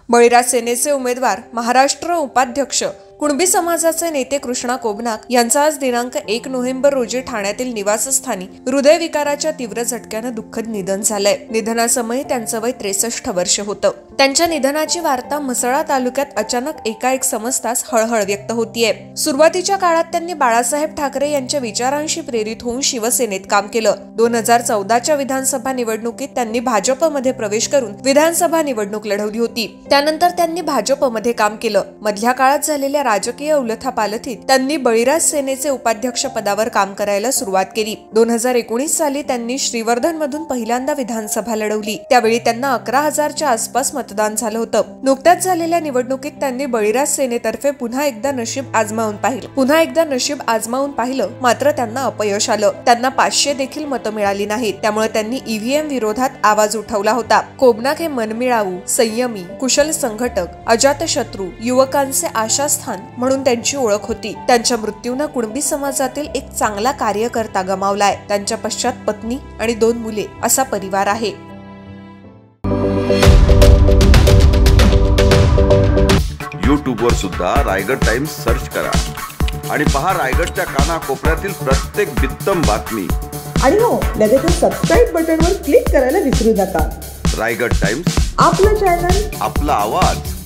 बळीराज सेनेचे उमेदवार, महाराष्ट्र उपाध्यक्ष, कुणबी समाजाचे नेते कृष्णा कोबनाक यांचा आज दिनांक 1 नोव्हेंबर रोजी ठाण्यातील निवासस्थानी हृदयविकाराच्या तीव्र झटक्यानं दुःखद निधन झालंय। निधनासमयी त्यांचं वय 63 वर्ष होतं। त्यांच्या निधनाची वार्ता म्हसळा तालुक्यात अचानक एकाएक समजताच हळहळ व्यक्त होतीये। सुरुवातीच्या काळात त्यांनी बाळासाहेब ठाकरे यांच्या विचारांशी प्रेरित होऊन शिवसेनेत काम केलं। 2014च्या विधानसभा निवडणुकीत त्यांनी भाजपमध्ये प्रवेश करून विधानसभा निवडणूक लढवली होती। त्यानंतर त्यांनी भाजपमध्ये काम केलं। मधल्या काळात झालेल्या राजकीय उलथापालथीत त्यांनी बळीराज सेनेचे उपाध्यक्ष पदावर काम करायला सुरुवात केली। 2019 साली त्यांनी श्रीवर्धन मधून पहिल्यांदा विधानसभा लढवली। त्यावेळी त्यांना 11,000च्या आसपास मतदान झालं होतं। नुकत्याच झालेल्या निवडणुकीत त्यांनी बळीराज सेनेतर्फे पुन्हा एकदा नशीब आजमावून पाहिलं, मात्र त्यांना अपयश आलं। त्यांना 500 देखील मतं मिळाली नाहीत। त्यामुळे त्यांनी ईव्हीएम विरोधात आवाज उठवला होता। कोबनाक हे मनमिळावू, संयमी, कुशल संघटक, अजातशत्रू, युवकांचे आशास्थान म्हणून त्यांची ओळख होती। त्यांच्या मृत्यूने कुणबी समाजातील एक चांगला कार्यकर्ता गमावलाय। त्यांच्या पश्चात पत्नी आणि 2 मुले असा परिवार आहे। YouTube वर सुद्धा रायगड टाइम्स सर्च करा आणि पहा रायगडच्या कानाकोपऱ्यातील प्रत्येक बित्तम बातमी। आणि हो, लगेच सबस्क्राइब बटनवर क्लिक करायला विसरू नका। रायगड टाइम्स, आपलं चॅनल, आपला आवाज।